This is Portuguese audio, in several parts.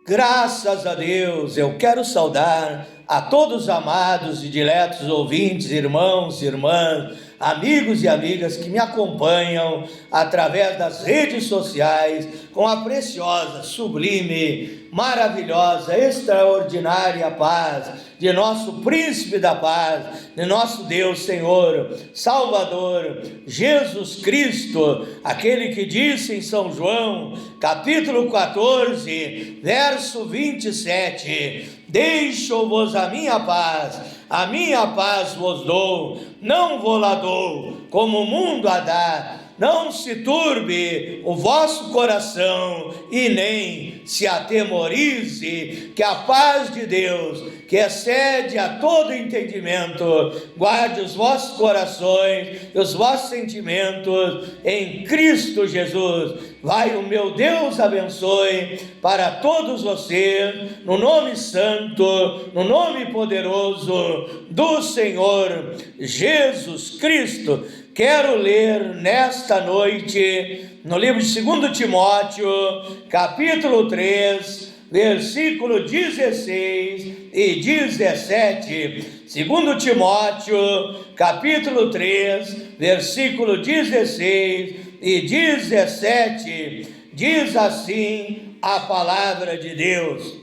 Graças a Deus, eu quero saudar a todos os amados e diletos ouvintes, irmãos e irmãs, amigos e amigas que me acompanham através das redes sociais com a preciosa, sublime, maravilhosa, extraordinária paz de nosso Príncipe da Paz, de nosso Deus, Senhor, Salvador, Jesus Cristo, aquele que disse em São João, capítulo 14, verso 27, deixo-vos a minha paz vos dou, não vou lá dou, como o mundo a dá. Não se turbe o vosso coração e nem se atemorize, que a paz de Deus, que excede a todo entendimento, guarde os vossos corações e os vossos sentimentos em Cristo Jesus. Vai o meu Deus abençoe para todos vocês, no nome santo, no nome poderoso do Senhor Jesus Cristo. Quero ler nesta noite, no livro de 2 Timóteo, capítulo 3, versículo 16 e 17. 2 Timóteo, capítulo 3, versículo 16 e 17, diz assim a palavra de Deus: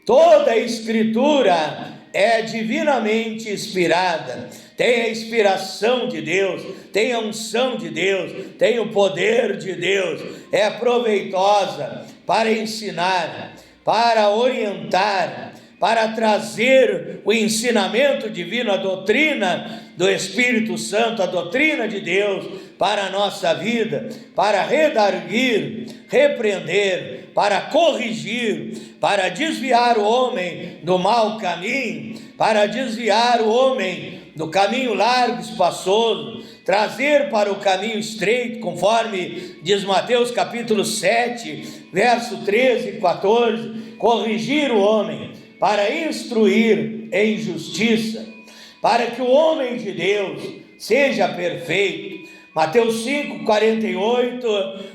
toda a Escritura é divinamente inspirada, tem a inspiração de Deus, tem a unção de Deus, tem o poder de Deus, é proveitosa para ensinar, para orientar, para trazer o ensinamento divino, a doutrina do Espírito Santo, a doutrina de Deus para a nossa vida, para redarguir, repreender, para corrigir, para desviar o homem do mau caminho, para desviar o homem do caminho largo, espaçoso, trazer para o caminho estreito, conforme diz Mateus capítulo 7, verso 13 e 14, corrigir o homem, para instruir em justiça, para que o homem de Deus seja perfeito. Mateus 5, 48,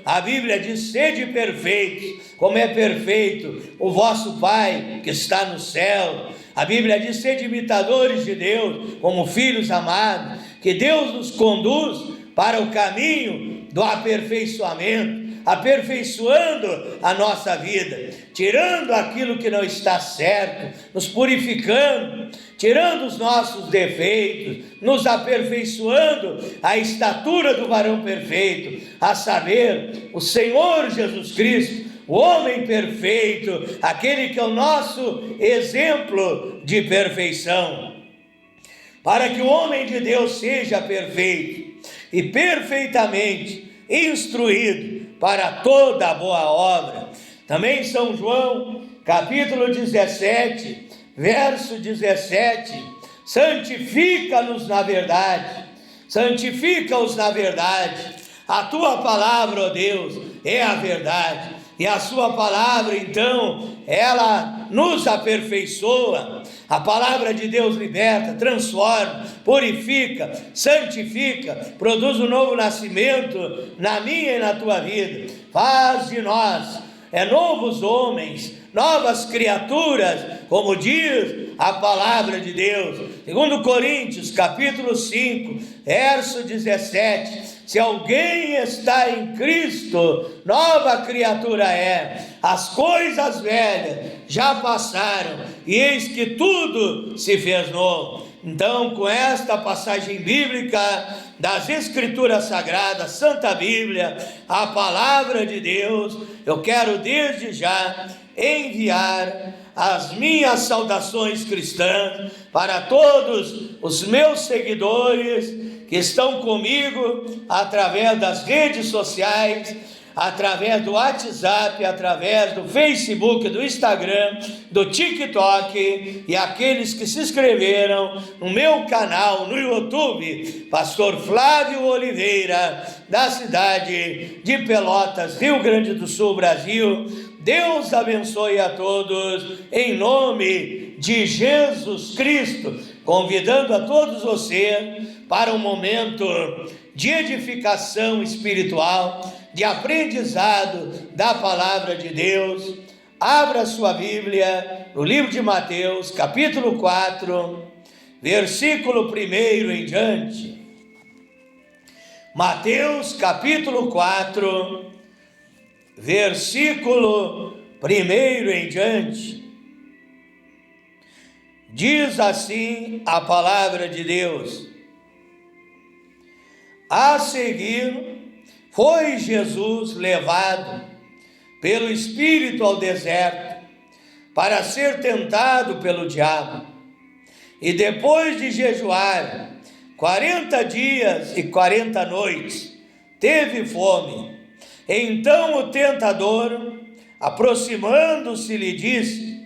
a Bíblia diz: sede perfeitos, como é perfeito o vosso Pai que está no céu. A Bíblia diz: sede imitadores de Deus, como filhos amados, que Deus nos conduz para o caminho do aperfeiçoamento, aperfeiçoando a nossa vida, tirando aquilo que não está certo, nos purificando, tirando os nossos defeitos, nos aperfeiçoando a estatura do varão perfeito, a saber, o Senhor Jesus Cristo, o homem perfeito, aquele que é o nosso exemplo de perfeição, para que o homem de Deus seja perfeito e perfeitamente instruído para toda a boa obra. Também São João, capítulo 17, verso 17, santifica-nos na verdade, santifica-os na verdade, a tua palavra, ó Deus, é a verdade, e a sua palavra, então, ela nos aperfeiçoa. A palavra de Deus liberta, transforma, purifica, santifica, produz um novo nascimento na minha e na tua vida, faz de nós novos homens, novas criaturas, como diz a palavra de Deus. 2 Coríntios, capítulo 5, verso 17, se alguém está em Cristo, nova criatura é, as coisas velhas já passaram, e eis que tudo se fez novo. Então, com esta passagem bíblica das Escrituras Sagradas, Santa Bíblia, a palavra de Deus, eu quero desde já enviar as minhas saudações cristãs para todos os meus seguidores que estão comigo através das redes sociais, através do WhatsApp, através do Facebook, do Instagram, do TikTok, e aqueles que se inscreveram no meu canal no YouTube, Pastor Flávio Oliveira, da cidade de Pelotas, Rio Grande do Sul, Brasil. Deus abençoe a todos, em nome de Jesus Cristo, convidando a todos vocês para um momento de edificação espiritual, de aprendizado da palavra de Deus. Abra sua Bíblia no livro de Mateus, capítulo 4, versículo 1 em diante. Mateus, capítulo 4, versículo 1 em diante. Diz assim a palavra de Deus: a seguir, foi Jesus levado pelo Espírito ao deserto, para ser tentado pelo diabo. E depois de jejuar 40 dias e 40 noites, teve fome. Então o tentador, aproximando-se, lhe disse: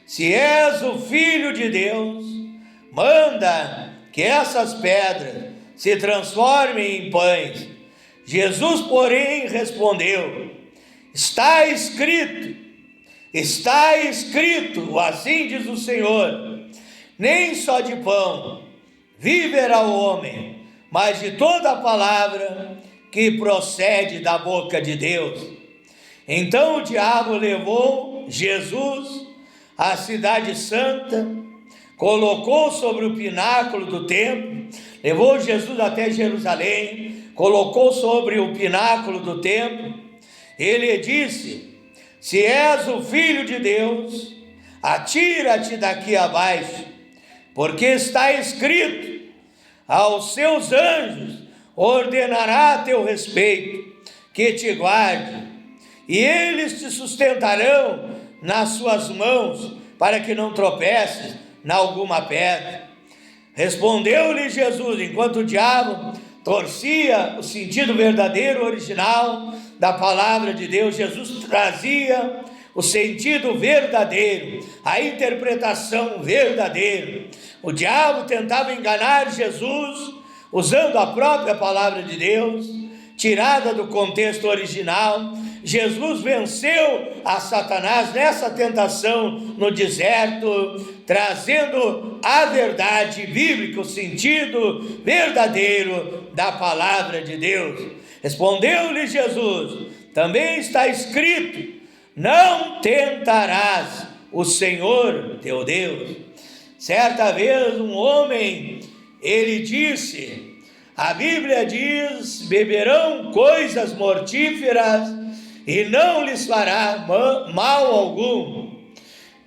se és o Filho de Deus, manda que essas pedras se transformem em pães. Jesus, porém, respondeu: está escrito, assim diz o Senhor, nem só de pão viverá o homem, mas de toda a palavra que procede da boca de Deus. Então o diabo levou Jesus à cidade santa, colocou sobre o pináculo do templo, levou Jesus até Jerusalém, colocou sobre o pináculo do templo. Ele disse: se és o Filho de Deus, atira-te daqui abaixo, porque está escrito: aos seus anjos ordenará a teu respeito, que te guarde, e eles te sustentarão nas suas mãos, para que não tropeces em alguma pedra. Respondeu-lhe Jesus, enquanto o diabo torcia o sentido verdadeiro, original da palavra de Deus, Jesus trazia o sentido verdadeiro, a interpretação verdadeira. O diabo tentava enganar Jesus usando a própria palavra de Deus, tirada do contexto original. Jesus venceu a Satanás nessa tentação no deserto, trazendo a verdade bíblica, o sentido verdadeiro da palavra de Deus. Respondeu-lhe Jesus: também está escrito: não tentarás o Senhor teu Deus. Certa vez um homem, ele disse, a Bíblia diz: beberão coisas mortíferas e não lhes fará mal algum.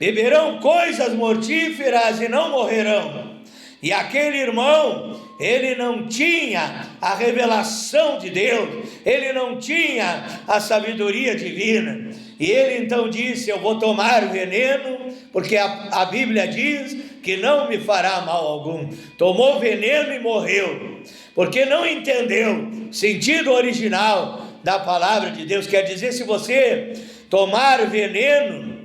Beberão coisas mortíferas e não morrerão. E aquele irmão, ele não tinha a revelação de Deus, ele não tinha a sabedoria divina. E ele então disse: eu vou tomar veneno, porque a Bíblia diz que não me fará mal algum. Tomou veneno e morreu, porque não entendeu o sentido original da palavra de Deus. Quer dizer, se você tomar veneno,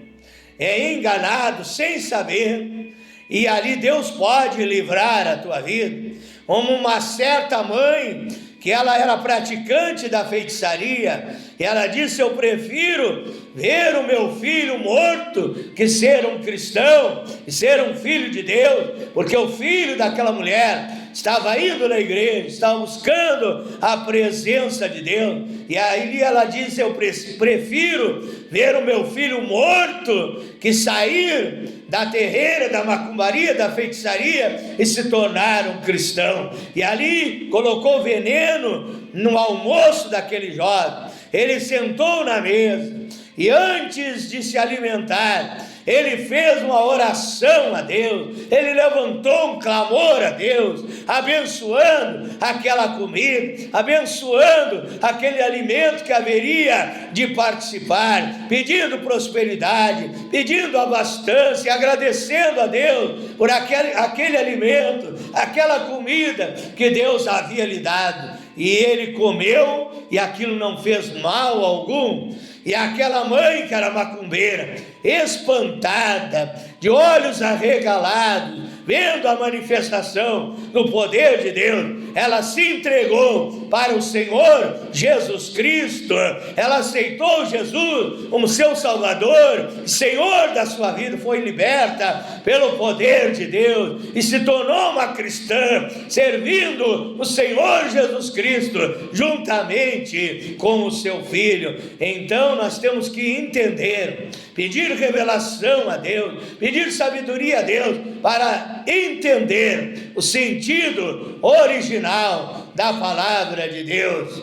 é enganado sem saber, e ali Deus pode livrar a tua vida. Como uma certa mãe, que ela era praticante da feitiçaria, e ela disse: eu prefiro ver o meu filho morto que ser um cristão e ser um filho de Deus, porque o filho daquela mulher estava indo na igreja, estava buscando a presença de Deus, e aí ela disse: eu prefiro ver o meu filho morto que sair da terreira, da macumbaria, da feitiçaria e se tornar um cristão. E ali colocou veneno no almoço daquele jovem. Ele sentou na mesa e antes de se alimentar, ele fez uma oração a Deus, ele levantou um clamor a Deus, abençoando aquela comida, abençoando aquele alimento que haveria de participar, pedindo prosperidade, pedindo abastança e agradecendo a Deus por aquele alimento, aquela comida que Deus havia lhe dado. E ele comeu e aquilo não fez mal algum. E aquela mãe que era macumbeira, espantada, de olhos arregalados, vendo a manifestação do poder de Deus, ela se entregou para o Senhor Jesus Cristo, ela aceitou Jesus como seu Salvador, Senhor da sua vida, foi liberta pelo poder de Deus e se tornou uma cristã, servindo o Senhor Jesus Cristo juntamente com o seu Filho. Então nós temos que entender, pedir revelação a Deus, pedir sabedoria a Deus para entender o sentido original da palavra de Deus.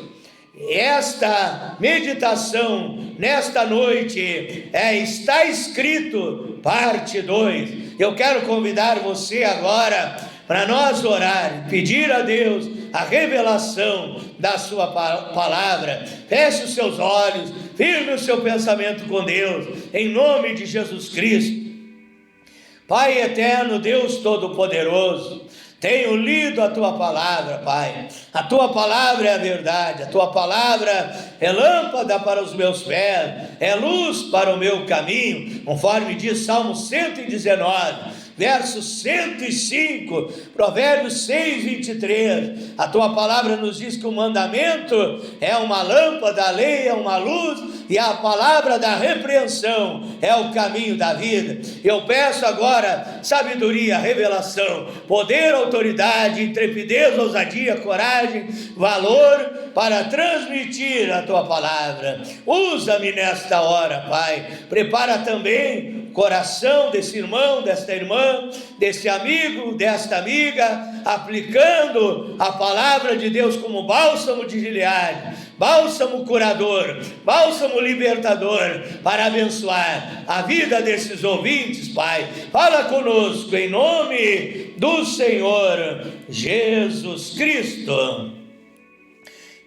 Esta meditação nesta noite está escrito, parte 2. Eu quero convidar você agora para nós orar, pedir a Deus a revelação da sua palavra. Feche os seus olhos, firme o seu pensamento com Deus, em nome de Jesus Cristo. Pai eterno, Deus Todo-Poderoso, tenho lido a Tua palavra, Pai. A Tua palavra é a verdade, a Tua palavra é lâmpada para os meus pés, é luz para o meu caminho, conforme diz Salmo 119, verso 105, Provérbios 6, 23, a Tua palavra nos diz que o mandamento é uma lâmpada, a lei é uma luz, e a palavra da repreensão é o caminho da vida. Eu peço agora sabedoria, revelação, poder, autoridade, intrepidez, ousadia, coragem, valor, para transmitir a Tua palavra. Usa-me nesta hora, Pai. Prepara também o coração desse irmão, desta irmã, desse amigo, desta amiga, aplicando a palavra de Deus como bálsamo de Gileade, bálsamo curador, bálsamo libertador, para abençoar a vida desses ouvintes, Pai. Fala conosco em nome do Senhor Jesus Cristo.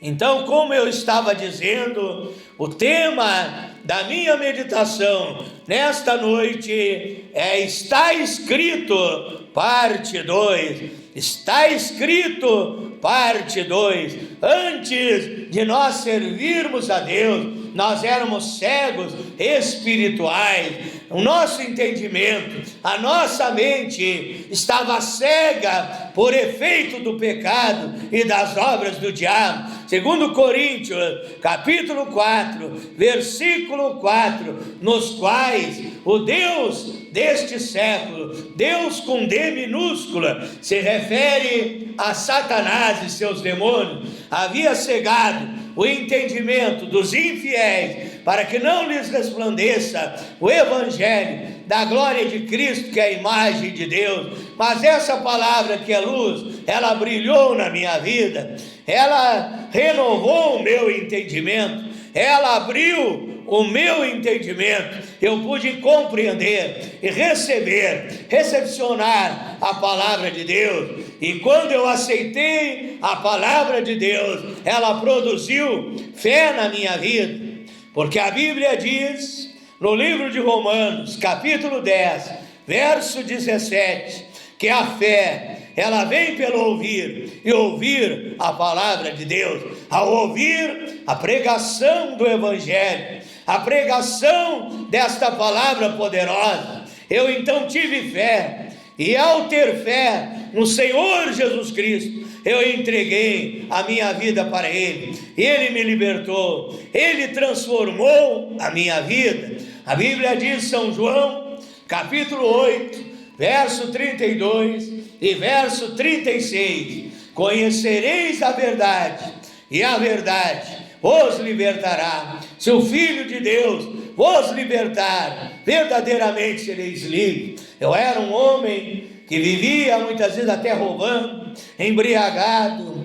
Então, como eu estava dizendo, o tema da minha meditação nesta noite está escrito, parte 2. Está escrito, parte 2. Antes de nós servirmos a Deus, nós éramos cegos espirituais. O nosso entendimento, a nossa mente estava cega por efeito do pecado e das obras do diabo. Segundo Coríntios, capítulo 4, versículo 4, nos quais o Deus deste século, Deus com D minúscula, se refere a Satanás e seus demônios, havia cegado o entendimento dos infiéis, para que não lhes resplandeça o evangelho da glória de Cristo, que é a imagem de Deus. Mas essa palavra que é luz, ela brilhou na minha vida, ela renovou o meu entendimento, ela abriu o meu entendimento. Eu pude compreender e recepcionar a palavra de Deus. E quando eu aceitei a palavra de Deus, ela produziu fé na minha vida, porque a Bíblia diz no livro de Romanos, capítulo 10, verso 17, que a fé, ela vem pelo ouvir, e ouvir a palavra de Deus. Ao ouvir a pregação do Evangelho, a pregação desta palavra poderosa, eu então tive fé, e ao ter fé no Senhor Jesus Cristo, eu entreguei a minha vida para Ele, Ele me libertou, Ele transformou a minha vida. A Bíblia diz, São João, capítulo 8, verso 32 e verso 36, conhecereis a verdade, e a verdade vos libertará. Se o Filho de Deus vos libertar, verdadeiramente sereis livres. Eu era um homem que vivia muitas vezes até roubando, embriagado,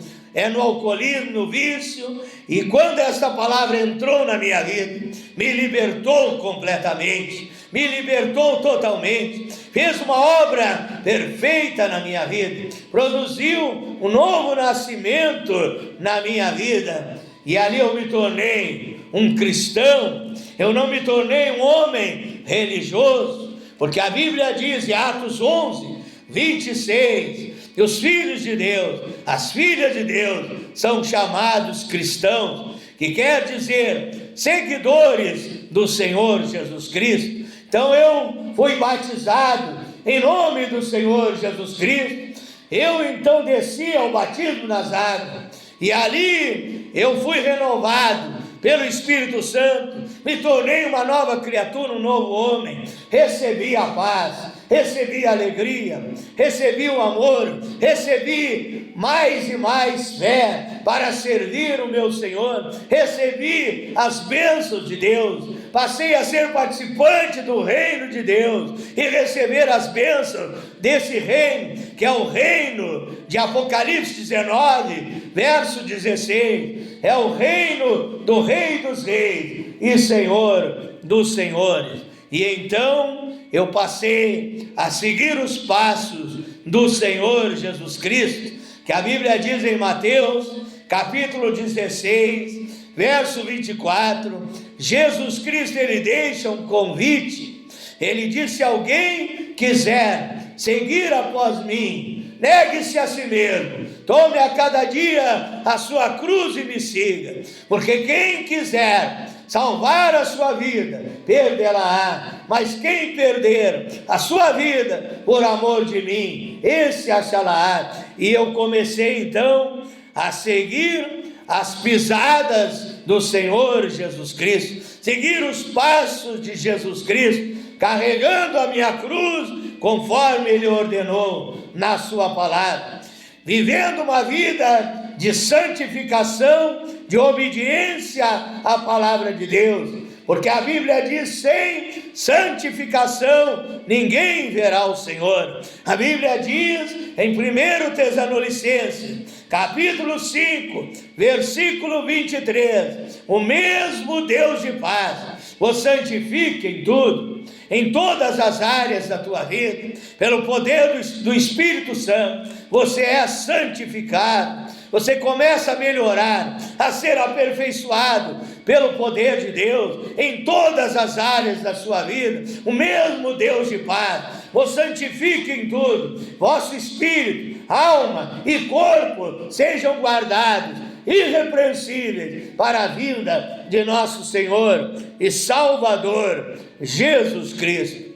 no alcoolismo, no vício, e quando esta palavra entrou na minha vida, me libertou completamente, me libertou totalmente, fez uma obra perfeita na minha vida, produziu um novo nascimento na minha vida, e ali eu me tornei um cristão. Eu não me tornei um homem religioso, porque a Bíblia diz em Atos 11, 26, que os filhos de Deus, as filhas de Deus, são chamados cristãos, que quer dizer seguidores do Senhor Jesus Cristo. Então eu fui batizado em nome do Senhor Jesus Cristo, eu então desci ao batismo nas águas, e ali eu fui renovado pelo Espírito Santo, me tornei uma nova criatura, um novo homem, recebi a paz, recebi a alegria, recebi o amor, recebi mais e mais fé para servir o meu Senhor, recebi as bênçãos de Deus, passei a ser participante do reino de Deus e receber as bênçãos desse reino, que é o reino de Apocalipse 19, verso 16, é o reino do Rei dos Reis e Senhor dos Senhores. E então eu passei a seguir os passos do Senhor Jesus Cristo, que a Bíblia diz em Mateus, capítulo 16, verso 24, Jesus Cristo, ele deixa um convite, ele disse: se alguém quiser seguir após mim, negue-se a si mesmo, tome a cada dia a sua cruz e me siga, porque quem quiser salvar a sua vida, perderá, mas quem perder a sua vida por amor de mim, esse achará. E eu comecei então a seguir as pisadas do Senhor Jesus Cristo, seguir os passos de Jesus Cristo, carregando a minha cruz, conforme Ele ordenou na sua palavra, vivendo uma vida de santificação, de obediência à palavra de Deus, porque a Bíblia diz: sem santificação ninguém verá o Senhor. A Bíblia diz em 1 Tessalonicenses, capítulo 5, versículo 23, o mesmo Deus de paz o santifique em tudo, em todas as áreas da tua vida, pelo poder do Espírito Santo, você é santificado, você começa a melhorar, a ser aperfeiçoado pelo poder de Deus, em todas as áreas da sua vida. O mesmo Deus de paz o santifique em tudo, vosso espírito, alma e corpo sejam guardados, irrepreensíveis, para a vinda de nosso Senhor e Salvador Jesus Cristo.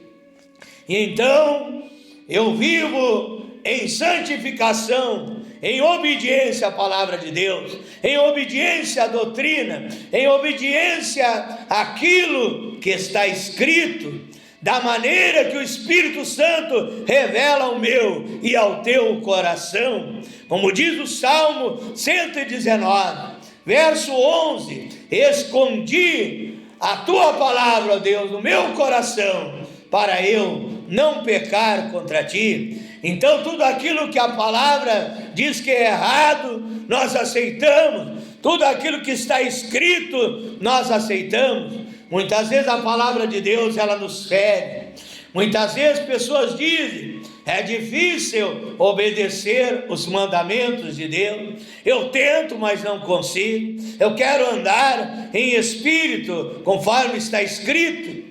E então eu vivo em santificação, em obediência à palavra de Deus, em obediência à doutrina, em obediência àquilo que está escrito, da maneira que o Espírito Santo revela ao meu e ao teu coração, como diz o Salmo 119, verso 11: escondi a tua palavra, ó Deus, no meu coração, para eu não pecar contra ti. Então tudo aquilo que a palavra diz que é errado, nós aceitamos, tudo aquilo que está escrito, nós aceitamos. Muitas vezes a palavra de Deus, ela nos fere. Muitas vezes pessoas dizem: é difícil obedecer os mandamentos de Deus, eu tento, mas não consigo, eu quero andar em espírito, conforme está escrito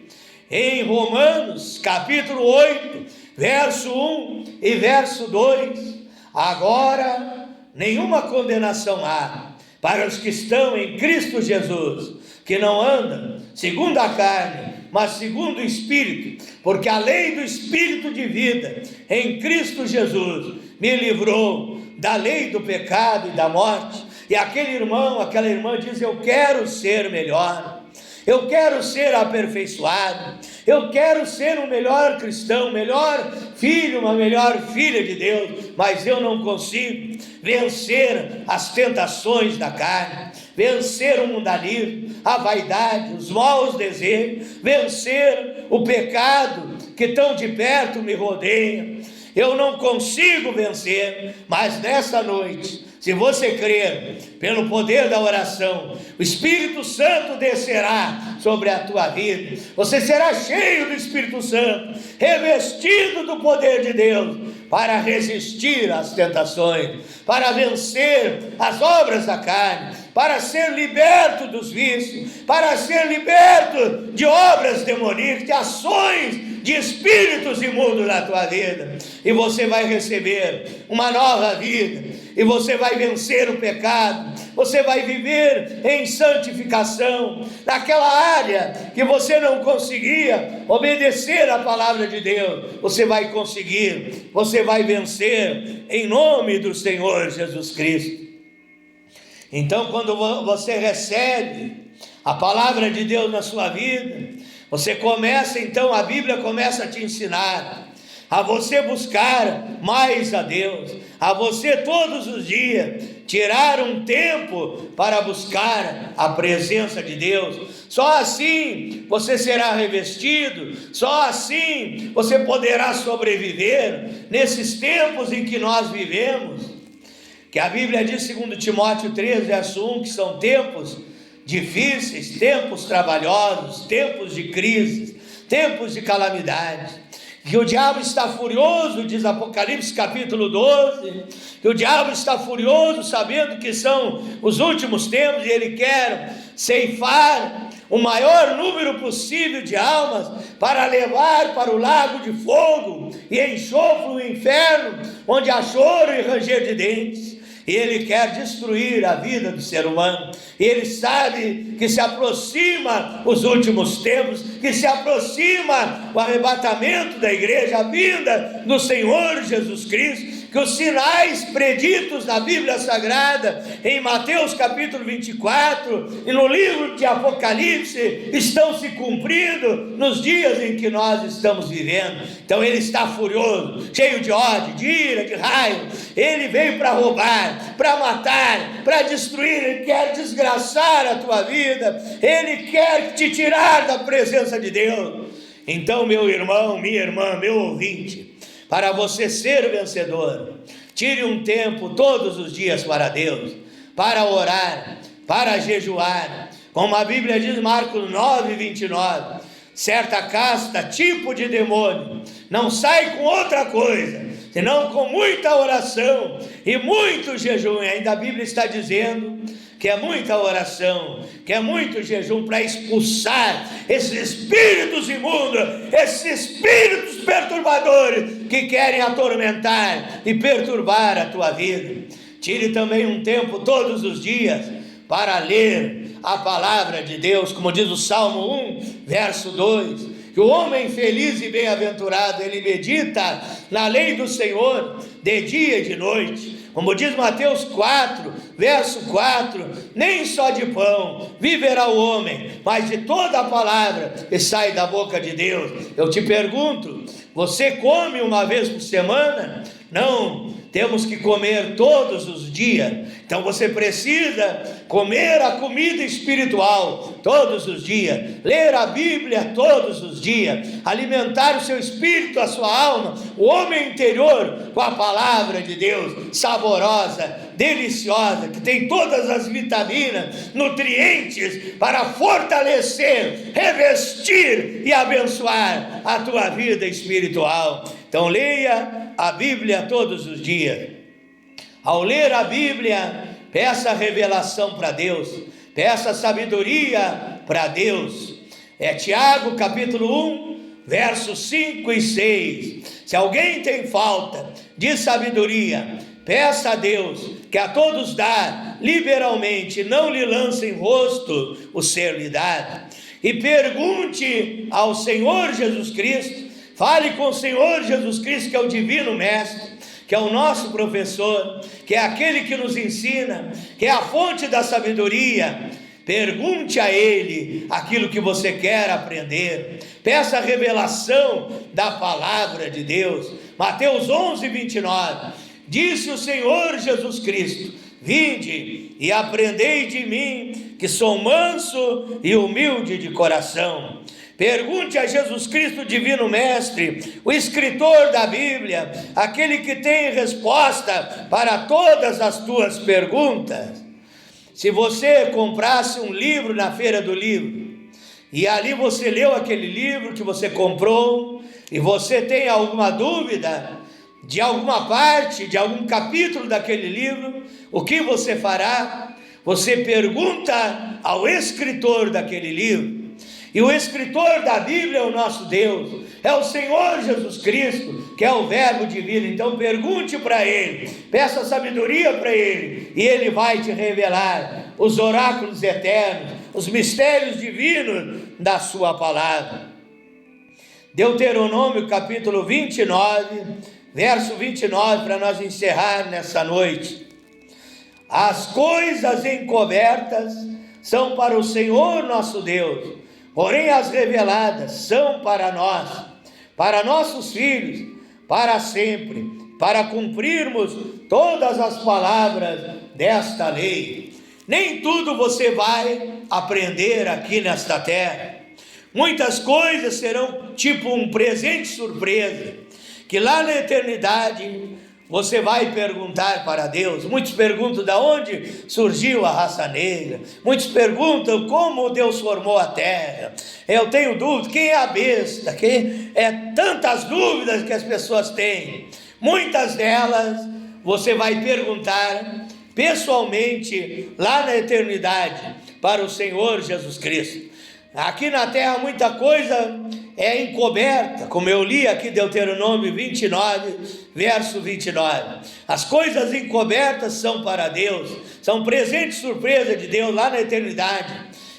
em Romanos, capítulo 8, verso 1 e verso 2, agora nenhuma condenação há para os que estão em Cristo Jesus, que não andam segundo a carne, mas segundo o Espírito, porque a lei do Espírito de vida em Cristo Jesus me livrou da lei do pecado e da morte. E aquele irmão, aquela irmã diz: eu quero ser melhor, eu quero ser aperfeiçoado, eu quero ser um melhor cristão, um melhor filho, uma melhor filha de Deus, mas eu não consigo vencer as tentações da carne, vencer o mundanismo, a vaidade, os maus desejos, vencer o pecado que tão de perto me rodeia. Eu não consigo vencer, mas nessa noite, se você crer, pelo poder da oração, o Espírito Santo descerá sobre a tua vida, você será cheio do Espírito Santo, revestido do poder de Deus, para resistir às tentações, para vencer as obras da carne, para ser liberto dos vícios, para ser liberto de obras demoníacas, de ações de espíritos imundos na tua vida, e você vai receber uma nova vida, e você vai vencer o pecado, você vai viver em santificação. Naquela área que você não conseguia obedecer à palavra de Deus, você vai conseguir, você vai vencer em nome do Senhor Jesus Cristo. Então, quando você recebe a palavra de Deus na sua vida, você começa, então a Bíblia começa a te ensinar a você buscar mais a Deus, a você todos os dias tirar um tempo para buscar a presença de Deus. Só assim você será revestido, só assim você poderá sobreviver nesses tempos em que nós vivemos, que a Bíblia diz, 2 Timóteo 3, verso 1, que são tempos difíceis, tempos trabalhosos, tempos de crise, tempos de calamidade, que o diabo está furioso, diz Apocalipse capítulo 12, que o diabo está furioso, sabendo que são os últimos tempos, e ele quer ceifar o maior número possível de almas, para levar para o lago de fogo e enxofre o inferno, onde há choro e ranger de dentes. E ele quer destruir a vida do ser humano. E ele sabe que se aproxima os últimos tempos, que se aproxima o arrebatamento da igreja, a vinda do Senhor Jesus Cristo, que os sinais preditos na Bíblia Sagrada, em Mateus capítulo 24 e no livro de Apocalipse, estão se cumprindo nos dias em que nós estamos vivendo. Então ele está furioso, cheio de ódio, de ira, de raiva. Ele veio para roubar, para matar, para destruir. Ele quer desgraçar a tua vida, ele quer te tirar da presença de Deus. Então, meu irmão, minha irmã, meu ouvinte, para você ser vencedor, tire um tempo todos os dias para Deus, para orar, para jejuar, como a Bíblia diz, Marcos 9, 29, certa casta, tipo de demônio, não sai com outra coisa, senão com muita oração e muito jejum. E ainda a Bíblia está dizendo que é muita oração, que é muito jejum para expulsar esses espíritos imundos, esses espíritos perturbadores que querem atormentar e perturbar a tua vida. Tire também um tempo todos os dias para ler a palavra de Deus, como diz o Salmo 1, verso 2, que o homem feliz e bem-aventurado, ele medita na lei do Senhor de dia e de noite. Como diz Mateus 4, verso 4, nem só de pão viverá o homem, mas de toda a palavra que sai da boca de Deus. Eu te pergunto, você come uma vez por semana? Não, temos que comer todos os dias. Então você precisa comer a comida espiritual todos os dias, ler a Bíblia todos os dias, alimentar o seu espírito, a sua alma, o homem interior com a palavra de Deus, saborosa, deliciosa, que tem todas as vitaminas, nutrientes para fortalecer, revestir e abençoar a tua vida espiritual. Então leia a Bíblia todos os dias. Ao ler a Bíblia, peça revelação para Deus, peça sabedoria para Deus. É Tiago capítulo 1, versos 5 e 6. Se alguém tem falta de sabedoria, peça a Deus, que a todos dá liberalmente, não lhe lance em rosto o ser lhe dado. E pergunte ao Senhor Jesus Cristo, fale com o Senhor Jesus Cristo, que é o divino mestre, que é o nosso professor, que é aquele que nos ensina, que é a fonte da sabedoria. Pergunte a Ele aquilo que você quer aprender, peça a revelação da palavra de Deus. Mateus 11, 29, disse o Senhor Jesus Cristo: vinde e aprendei de mim, que sou manso e humilde de coração. Pergunte a Jesus Cristo, divino mestre, o escritor da Bíblia, aquele que tem resposta para todas as tuas perguntas. Se você comprasse um livro na feira do livro, e ali você leu aquele livro que você comprou, e você tem alguma dúvida de alguma parte, de algum capítulo daquele livro, o que você fará? Você pergunta ao escritor daquele livro. E o escritor da Bíblia é o nosso Deus, é o Senhor Jesus Cristo, que é o verbo de vida. Então pergunte para Ele, peça sabedoria para Ele, e Ele vai te revelar os oráculos eternos, os mistérios divinos da sua palavra. Deuteronômio capítulo 29, verso 29, para nós encerrar nessa noite. As coisas encobertas são para o Senhor nosso Deus, porém as reveladas são para nós, para nossos filhos, para sempre, para cumprirmos todas as palavras desta lei. Nem tudo você vai aprender aqui nesta terra. Muitas coisas serão tipo um presente surpresa, que lá na eternidade você vai perguntar para Deus. Muitos perguntam de onde surgiu a raça negra, muitos perguntam como Deus formou a terra. Eu tenho dúvida, quem é a besta, quem é tantas dúvidas que as pessoas têm. Muitas delas você vai perguntar pessoalmente lá na eternidade para o Senhor Jesus Cristo. Aqui na terra muita coisa é encoberta, como eu li aqui Deuteronômio 29, verso 29. As coisas encobertas são para Deus, são presente surpresa de Deus lá na eternidade.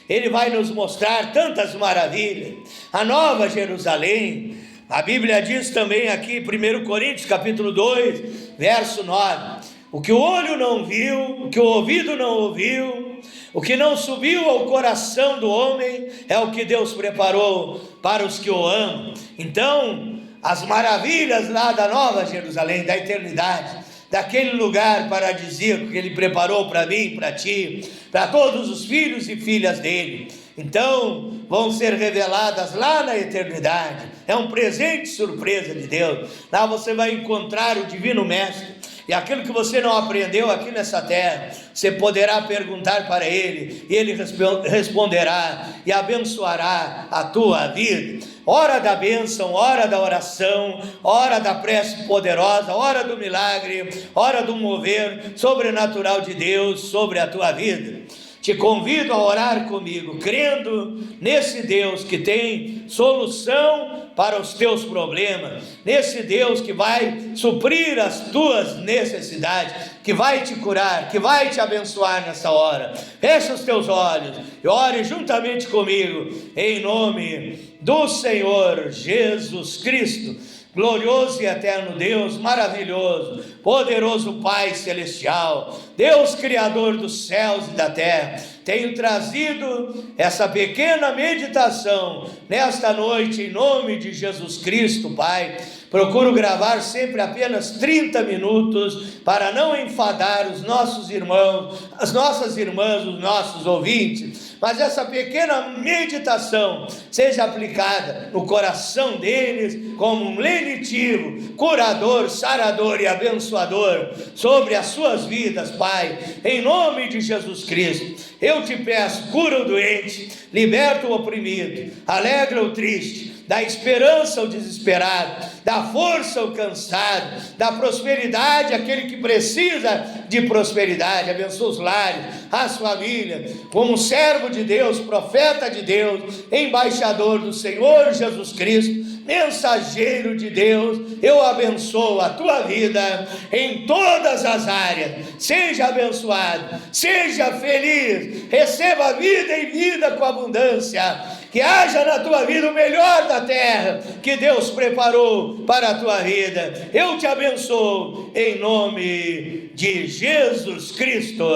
Ele vai nos mostrar tantas maravilhas. A nova Jerusalém, a Bíblia diz também aqui, 1 Coríntios capítulo 2, verso 9. O que o olho não viu, o que o ouvido não ouviu, o que não subiu ao coração do homem, é o que Deus preparou para os que o amam. Então, as maravilhas lá da nova Jerusalém, da eternidade, daquele lugar paradisíaco que Ele preparou para mim, para ti, para todos os filhos e filhas dele, então vão ser reveladas lá na eternidade. É um presente surpresa de Deus. Lá você vai encontrar o Divino Mestre. E aquilo que você não aprendeu aqui nessa terra, você poderá perguntar para Ele, e Ele responderá e abençoará a tua vida. Hora da bênção, hora da oração, hora da prece poderosa, hora do milagre, hora do mover sobrenatural de Deus sobre a tua vida. Te convido a orar comigo, crendo nesse Deus que tem solução para os teus problemas, nesse Deus que vai suprir as tuas necessidades, que vai te curar, que vai te abençoar nessa hora. Fecha os teus olhos e ore juntamente comigo, em nome do Senhor Jesus Cristo. Glorioso e eterno Deus, maravilhoso, poderoso Pai Celestial, Deus Criador dos céus e da terra, tenho trazido essa pequena meditação nesta noite em nome de Jesus Cristo, Pai. Procuro gravar sempre apenas 30 minutos para não enfadar os nossos irmãos, as nossas irmãs, os nossos ouvintes. Mas essa pequena meditação seja aplicada no coração deles como um lenitivo, curador, sarador e abençoador sobre as suas vidas, Pai, em nome de Jesus Cristo. Eu te peço, cura o doente, liberta o oprimido, alegra o triste, dá esperança ao desesperado, dá força ao cansado, dá prosperidade àquele que precisa de prosperidade. Abençoa os lares, as famílias, como servo de Deus, profeta de Deus, embaixador do Senhor Jesus Cristo, mensageiro de Deus. Eu abençoo a tua vida em todas as áreas. Seja abençoado, seja feliz, receba vida e vida com abundância. Que haja na tua vida o melhor da terra que Deus preparou para a tua vida. Eu te abençoo em nome de Jesus Cristo.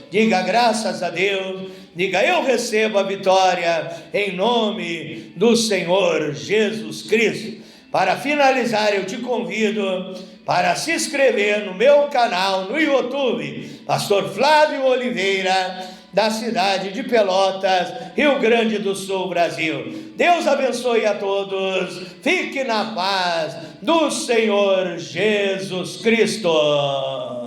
Diga graças a Deus. Diga, eu recebo a vitória em nome do Senhor Jesus Cristo. Para finalizar, eu te convido para se inscrever no meu canal no YouTube, Pastor Flávio Oliveira, da cidade de Pelotas, Rio Grande do Sul, Brasil. Deus abençoe a todos. Fique na paz do Senhor Jesus Cristo.